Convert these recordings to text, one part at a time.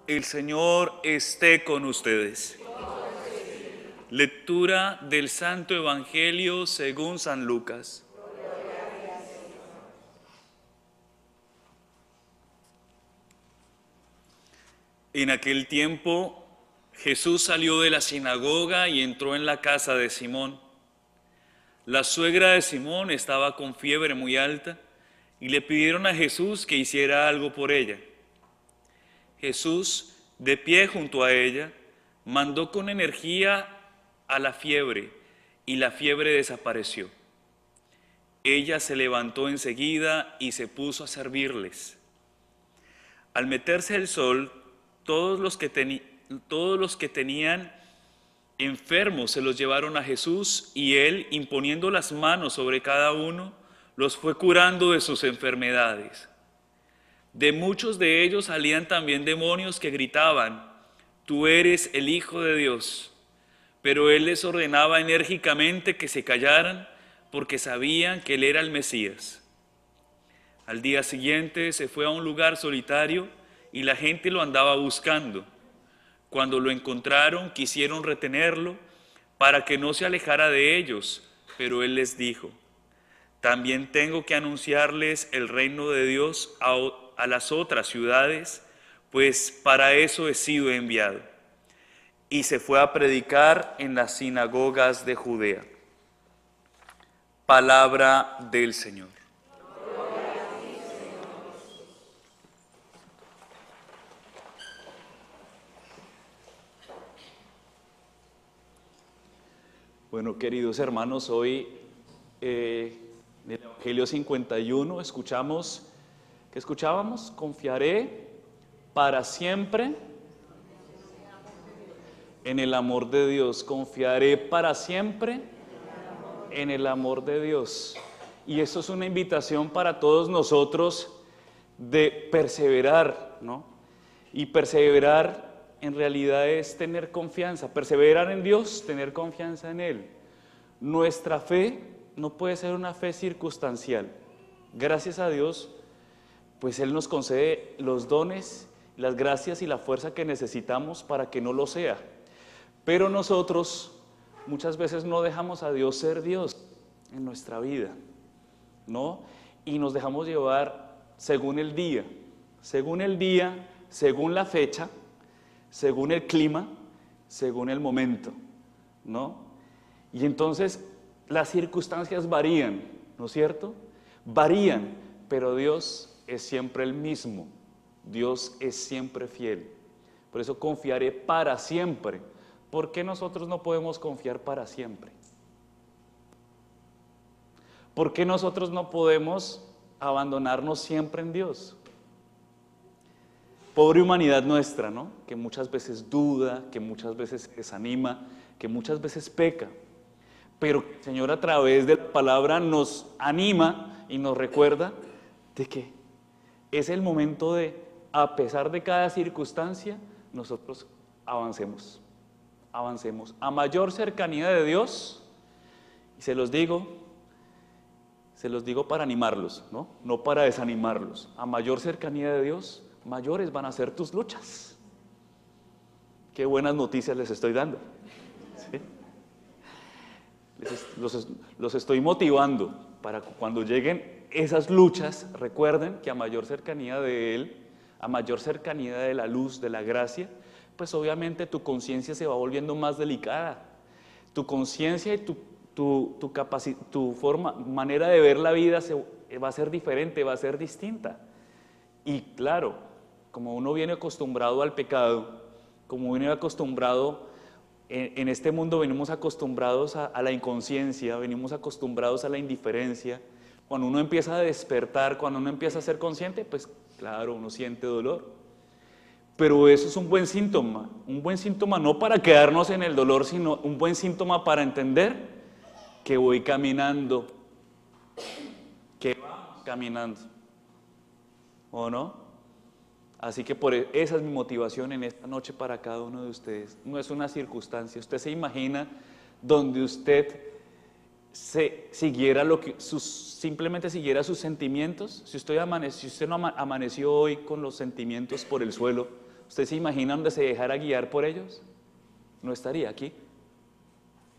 El Señor esté con ustedes. Lectura del Santo Evangelio según San Lucas. En aquel tiempo, Jesús salió de la sinagoga y entró en la casa de Simón. La suegra de Simón estaba con fiebre muy alta y le pidieron a Jesús que hiciera algo por ella. Jesús, de pie junto a ella, mandó con energía a la fiebre y la fiebre desapareció. Ella se levantó enseguida y se puso a servirles. Al meterse el sol, todos los que tenían enfermos se los llevaron a Jesús y él, imponiendo las manos sobre cada uno, los fue curando de sus enfermedades. De muchos de ellos salían también demonios que gritaban: «Tú eres el Hijo de Dios». Pero él les ordenaba enérgicamente que se callaran, porque sabían que él era el Mesías. Al día siguiente se fue a un lugar solitario y la gente lo andaba buscando. Cuando lo encontraron, quisieron retenerlo para que no se alejara de ellos, pero él les dijo: «También tengo que anunciarles el reino de Dios a las otras ciudades, pues para eso he sido enviado». Y se fue a predicar en las sinagogas de Judea. Palabra del Señor. Bueno, queridos hermanos, hoy en el Evangelio 51 ¿qué escuchábamos? Confiaré para siempre en el amor de Dios. Confiaré para siempre en el amor de Dios. Y eso es una invitación para todos nosotros de perseverar, ¿no? Y perseverar en realidad es tener confianza, perseverar en Dios, tener confianza en Él. Nuestra fe no puede ser una fe circunstancial. Gracias a Dios, pues Él nos concede los dones, las gracias y la fuerza que necesitamos para que no lo sea. Pero nosotros muchas veces no dejamos a Dios ser Dios en nuestra vida, ¿no? Y nos dejamos llevar según el día, según la fecha, según el clima, según el momento, ¿no? Y entonces las circunstancias varían, ¿no es cierto? Varían, pero Dios es siempre el mismo, Dios es siempre fiel. Por eso confiaré para siempre. ¿Por qué nosotros no podemos confiar para siempre? ¿Por qué nosotros no podemos abandonarnos siempre en Dios? Pobre humanidad nuestra, ¿no? Que muchas veces duda, que muchas veces se desanima, que muchas veces peca. Pero el Señor a través de la palabra nos anima y nos recuerda de que es el momento de, a pesar de cada circunstancia, nosotros avancemos. A mayor cercanía de Dios, y se los digo para animarlos, ¿no? No para desanimarlos. A mayor cercanía de Dios, mayores van a ser tus luchas. Qué buenas noticias les estoy dando, ¿sí? Los estoy motivando para que cuando lleguen esas luchas, recuerden que a mayor cercanía de Él, a mayor cercanía de la luz, de la gracia, pues obviamente tu conciencia se va volviendo más delicada. Tu conciencia y tu manera de ver la vida va a ser diferente, va a ser distinta. Y claro, como uno viene acostumbrado al pecado, como viene acostumbrado, en este mundo venimos acostumbrados a la inconsciencia, venimos acostumbrados a la indiferencia. Cuando uno empieza a despertar, cuando uno empieza a ser consciente, pues claro, uno siente dolor. Pero eso es un buen síntoma no para quedarnos en el dolor, sino un buen síntoma para entender que voy caminando, que vamos caminando, ¿o no? Así que esa es mi motivación en esta noche para cada uno de ustedes. No es una circunstancia. Usted se imagina donde usted simplemente siguiera sus sentimientos. Si usted no amaneció hoy con los sentimientos por el suelo, ¿Usted se imagina donde se dejara guiar por ellos? No estaría aquí.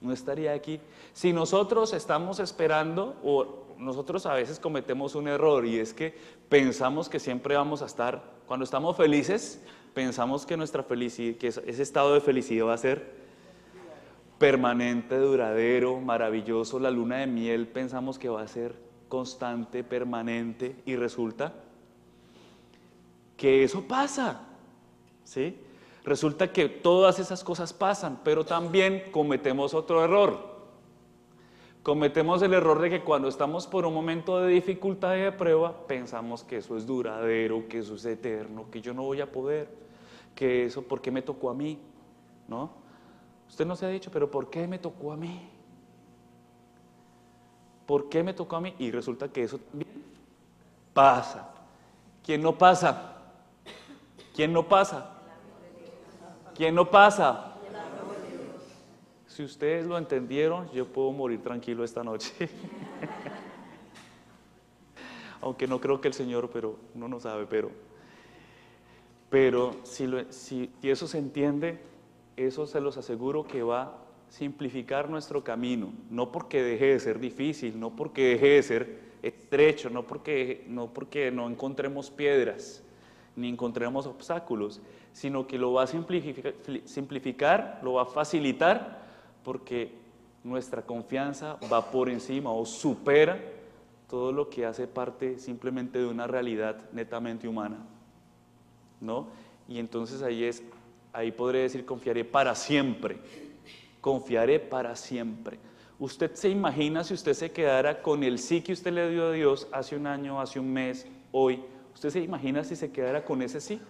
No estaría aquí. Si nosotros estamos esperando, o nosotros a veces cometemos un error, y es que pensamos que siempre vamos a estar, cuando estamos felices, pensamos que nuestra felicidad, que ese estado de felicidad va a ser permanente, duradero, maravilloso. La luna de miel pensamos que va a ser constante, permanente, y resulta que eso pasa, ¿sí? Resulta que todas esas cosas pasan, pero también cometemos otro error. Cometemos el error de que cuando estamos por un momento de dificultad y de prueba, pensamos que eso es duradero, que eso es eterno, que yo no voy a poder, que eso, ¿por qué me tocó a mí? ¿No? Usted no se ha dicho, pero ¿por qué me tocó a mí? ¿Por qué me tocó a mí? Y resulta que eso también pasa. ¿Quién no pasa? ¿Quién no pasa? ¿Quién no pasa? Si ustedes lo entendieron, yo puedo morir tranquilo esta noche. Aunque no creo que el Señor, pero uno no sabe, pero si eso se entiende, eso se los aseguro que va a simplificar nuestro camino, no porque deje de ser difícil, no porque deje de ser estrecho, no porque no encontremos piedras, ni encontremos obstáculos, sino que lo va a simplificar, lo va a facilitar, porque nuestra confianza va por encima o supera todo lo que hace parte simplemente de una realidad netamente humana, ¿no? Y entonces ahí podré decir, confiaré para siempre, confiaré para siempre. ¿Usted se imagina si usted se quedara con el sí que usted le dio a Dios hace un año, hace un mes, hoy? ¿Usted se imagina si se quedara con ese sí?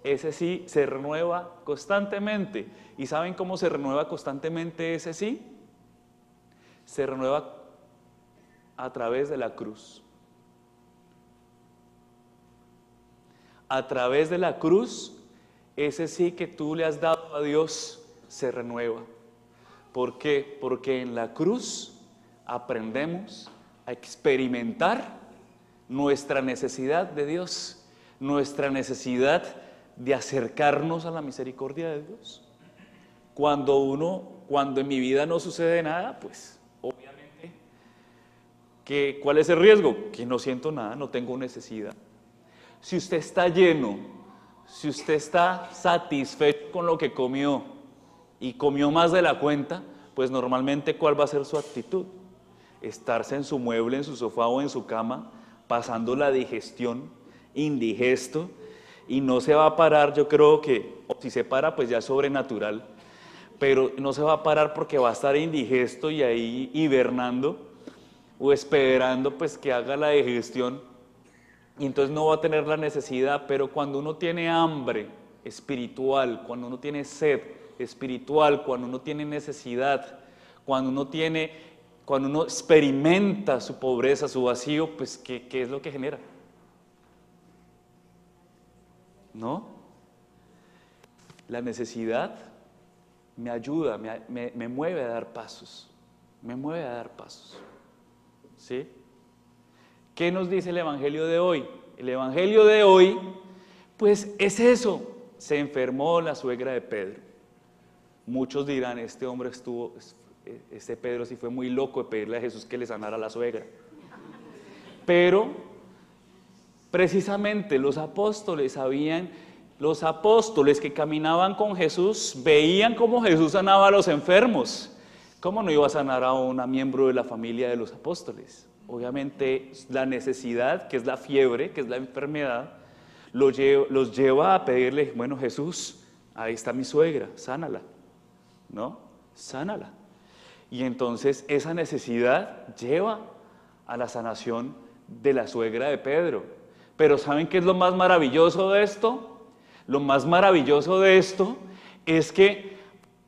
Ese sí se renueva constantemente. ¿Y saben cómo se renueva constantemente ese sí? Se renueva a través de la cruz. A través de la cruz, ese sí que tú le has dado a Dios se renueva. ¿Por qué? Porque en la cruz aprendemos a experimentar nuestra necesidad de Dios, nuestra necesidad de acercarnos a la misericordia de Dios. Cuando en mi vida no sucede nada, pues obviamente, ¿cuál es el riesgo? Que no siento nada, no tengo necesidad. Si usted está lleno, si usted está satisfecho con lo que comió y comió más de la cuenta, pues normalmente ¿cuál va a ser su actitud? Estarse en su mueble, en su sofá o en su cama, pasando la digestión, indigesto, y no se va a parar. Yo creo que, o si se para, pues ya es sobrenatural, pero no se va a parar porque va a estar indigesto y ahí hibernando o esperando pues que haga la digestión, y entonces no va a tener la necesidad. Pero cuando uno tiene hambre espiritual, cuando uno tiene sed espiritual, cuando uno tiene necesidad, cuando uno experimenta su pobreza, su vacío, pues ¿qué es lo que genera? ¿No? La necesidad me ayuda, me mueve a dar pasos, me mueve a dar pasos, ¿sí? ¿Qué nos dice el Evangelio de hoy? El Evangelio de hoy, pues es eso. Se enfermó la suegra de Pedro. Muchos dirán, este Pedro sí fue muy loco de pedirle a Jesús que le sanara a la suegra. Pero precisamente los apóstoles que caminaban con Jesús, veían cómo Jesús sanaba a los enfermos. ¿Cómo no iba a sanar a una miembro de la familia de los apóstoles? Obviamente la necesidad, que es la fiebre, que es la enfermedad, los lleva a pedirle, bueno, Jesús, ahí está mi suegra, sánala, ¿no? Sánala. Y entonces esa necesidad lleva a la sanación de la suegra de Pedro. Pero ¿saben qué es lo más maravilloso de esto? Lo más maravilloso de esto es que,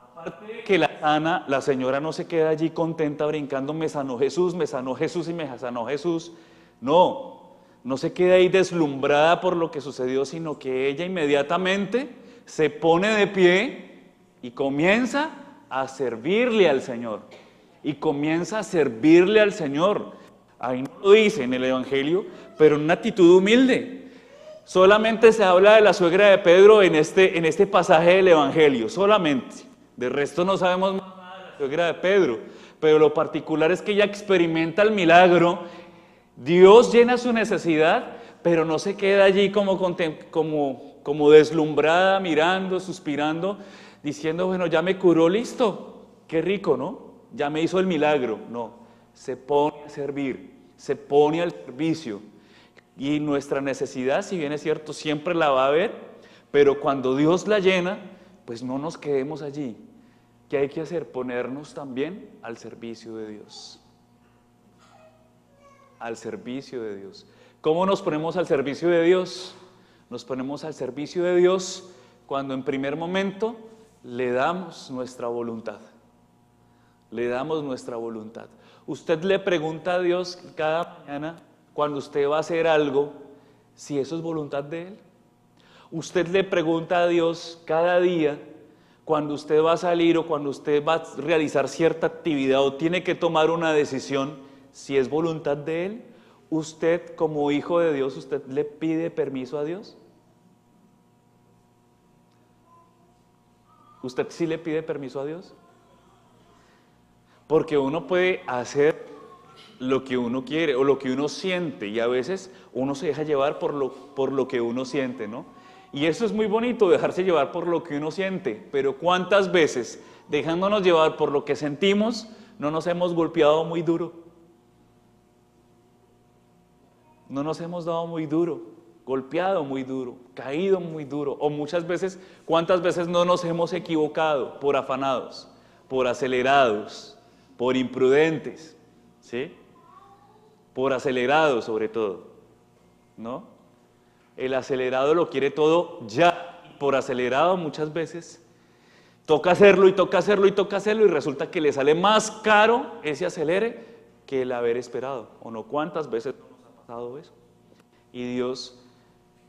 aparte de que la sana, la señora no se queda allí contenta brincando, me sanó Jesús y me sanó Jesús. No se queda ahí deslumbrada por lo que sucedió, sino que ella inmediatamente se pone de pie y comienza a servirle al Señor. Ahí no lo dice en el Evangelio, pero en una actitud humilde. Solamente se habla de la suegra de Pedro en este pasaje del Evangelio, solamente. De resto no sabemos más nada de la suegra de Pedro, pero lo particular es que ella experimenta el milagro, Dios llena su necesidad, pero no se queda allí como deslumbrada, mirando, suspirando, diciendo, bueno, ya me curó, listo, qué rico, ¿no? Ya me hizo el milagro. No, se pone a servir, se pone al servicio. Y nuestra necesidad, si bien es cierto, siempre la va a haber, pero cuando Dios la llena, pues no nos quedemos allí. ¿Qué hay que hacer? Ponernos también al servicio de Dios. Al servicio de Dios. ¿Cómo nos ponemos al servicio de Dios? Nos ponemos al servicio de Dios cuando en primer momento le damos nuestra voluntad. Le damos nuestra voluntad. Usted le pregunta a Dios cada mañana, cuando usted va a hacer algo, si eso es voluntad de Él. Usted le pregunta a Dios cada día, cuando usted va a salir o cuando usted va a realizar cierta actividad o tiene que tomar una decisión, si es voluntad de Él. Usted, como hijo de Dios, ¿usted le pide permiso a Dios? ¿Usted sí le pide permiso a Dios? Porque uno puede hacer lo que uno quiere o lo que uno siente, y a veces uno se deja llevar por lo que uno siente, ¿no? Y eso es muy bonito, dejarse llevar por lo que uno siente, pero ¿cuántas veces, dejándonos llevar por lo que sentimos, no nos hemos golpeado muy duro? No nos hemos dado muy duro, golpeado muy duro, caído muy duro, o muchas veces, ¿cuántas veces no nos hemos equivocado por afanados, por acelerados, por imprudentes, ¿sí? Por acelerados sobre todo, ¿no? El acelerado lo quiere todo ya, por acelerado muchas veces toca hacerlo y toca hacerlo y toca hacerlo y resulta que le sale más caro ese acelere que el haber esperado, ¿o no? ¿Cuántas veces nos ha pasado eso? Y Dios,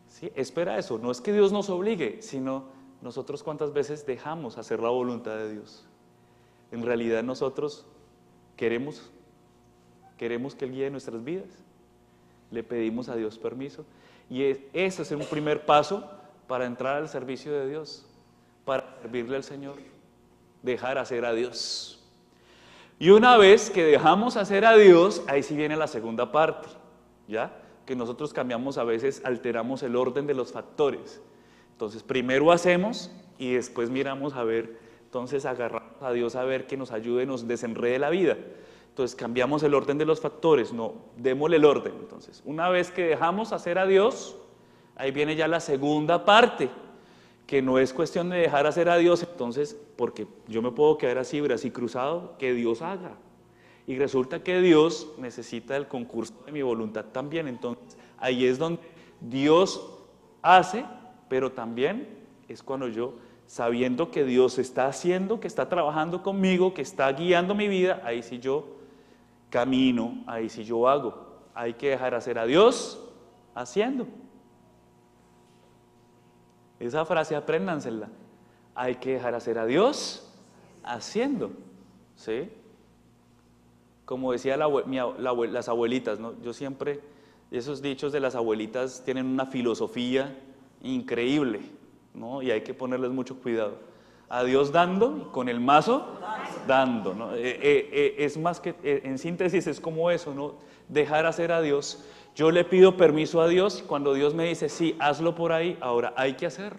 sí, espera eso, no es que Dios nos obligue, sino nosotros cuántas veces dejamos hacer la voluntad de Dios. En realidad nosotros queremos que Él guíe nuestras vidas, le pedimos a Dios permiso, y ese es un primer paso para entrar al servicio de Dios, para servirle al Señor, dejar hacer a Dios. Y una vez que dejamos hacer a Dios, ahí sí viene la segunda parte, ¿ya? Que nosotros cambiamos a veces, alteramos el orden de los factores. Entonces primero hacemos y después miramos a ver, entonces agarramos a Dios a ver que nos ayude, nos desenrede la vida. Entonces cambiamos el orden de los factores, no, démosle el orden. Entonces, una vez que dejamos hacer a Dios, ahí viene ya la segunda parte, que no es cuestión de dejar hacer a Dios, entonces, porque yo me puedo quedar así, así cruzado, que Dios haga. Y resulta que Dios necesita el concurso de mi voluntad también, entonces ahí es donde Dios hace, pero también es cuando yo, sabiendo que Dios está haciendo, que está trabajando conmigo, que está guiando mi vida, ahí sí yo camino, ahí sí yo hago. Hay que dejar hacer a Dios haciendo. Esa frase apréndansela. Hay que dejar hacer a Dios haciendo. ¿Sí? Como decía las abuelitas, ¿no? Yo siempre, esos dichos de las abuelitas tienen una filosofía increíble, ¿no? Y hay que ponerles mucho cuidado. A Dios dando, y con el mazo dando, ¿no? Es más que, en síntesis es como eso, ¿no? Dejar hacer a Dios. Yo le pido permiso a Dios, y cuando Dios me dice, sí, hazlo por ahí, ahora hay que hacerlo.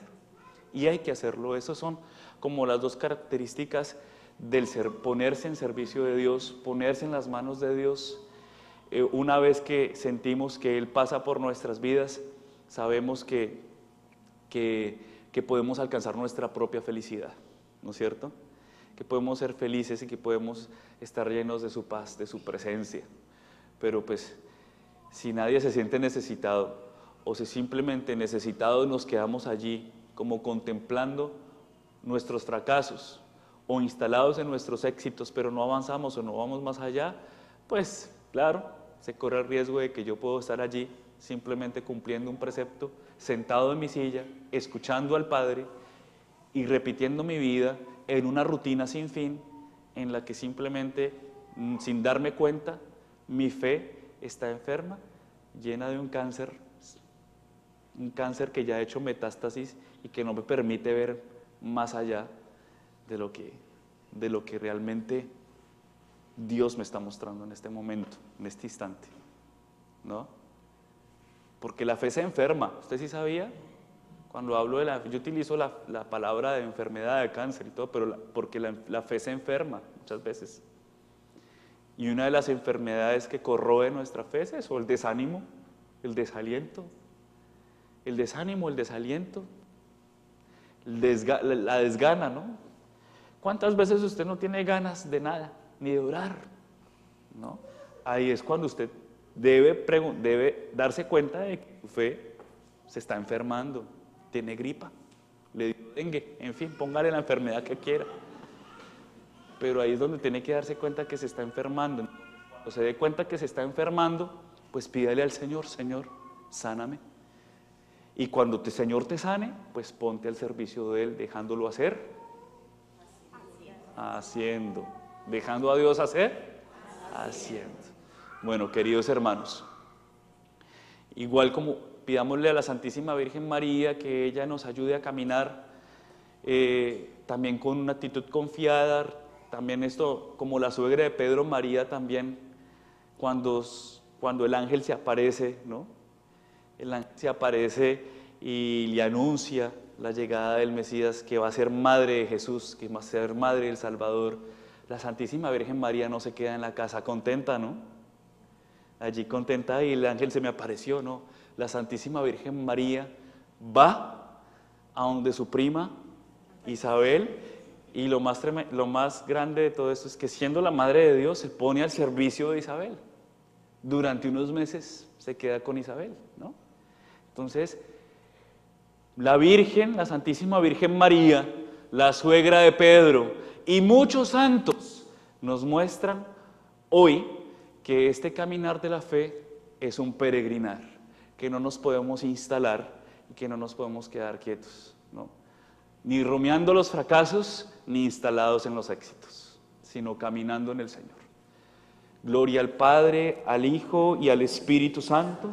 Y hay que hacerlo. Esas son como las dos características del ponerse en servicio de Dios, ponerse en las manos de Dios. Una vez que sentimos que Él pasa por nuestras vidas, sabemos que podemos alcanzar nuestra propia felicidad, ¿no es cierto? Que podemos ser felices y que podemos estar llenos de su paz, de su presencia. Pero pues, si nadie se siente necesitado, o si simplemente necesitados nos quedamos allí, como contemplando nuestros fracasos, o instalados en nuestros éxitos, pero no avanzamos o no vamos más allá, pues, claro, se corre el riesgo de que yo puedo estar allí, simplemente cumpliendo un precepto, sentado en mi silla, escuchando al Padre y repitiendo mi vida en una rutina sin fin, en la que simplemente, sin darme cuenta, mi fe está enferma, llena de un cáncer un cáncer que ya ha hecho metástasis y que no me permite ver más allá de lo que realmente Dios me está mostrando en este momento, en este instante, ¿no? Porque la fe se enferma. ¿Usted sí sabía? Cuando hablo de yo utilizo la palabra de enfermedad, de cáncer y todo, pero porque la fe se enferma muchas veces. Y una de las enfermedades que corroe nuestra fe es eso, el desánimo, el desaliento. El desánimo, el desaliento, la desgana, ¿no? ¿Cuántas veces usted no tiene ganas de nada, ni de orar? ¿No? Ahí es cuando usted debe darse cuenta de que su fe se está enfermando, tiene gripa, le dio dengue, en fin, póngale la enfermedad que quiera. Pero ahí es donde tiene que darse cuenta que se está enfermando. Cuando se dé cuenta que se está enfermando, pues pídale al Señor, Señor, sáname. Y cuando el Señor te sane, pues ponte al servicio de Él, dejándolo hacer, haciendo. Dejando a Dios hacer, haciendo. Bueno, queridos hermanos, igual como pidámosle a la Santísima Virgen María que ella nos ayude a caminar también con una actitud confiada, también esto, como la suegra de Pedro, María también, cuando el ángel se aparece, ¿no? El ángel se aparece y le anuncia la llegada del Mesías, que va a ser madre de Jesús, que va a ser madre del Salvador. La Santísima Virgen María no se queda en la casa contenta, ¿no? Allí contenta y el ángel se me apareció, ¿no? La Santísima Virgen María va a donde su prima Isabel, y lo más grande de todo esto es que siendo la madre de Dios se pone al servicio de Isabel. Durante unos meses se queda con Isabel, ¿no? Entonces, la Virgen, la Santísima Virgen María, la suegra de Pedro y muchos santos nos muestran hoy que este caminar de la fe es un peregrinar, que no nos podemos instalar y que no nos podemos quedar quietos, ¿no? Ni rumiando los fracasos, ni instalados en los éxitos, sino caminando en el Señor. Gloria al Padre, al Hijo y al Espíritu Santo,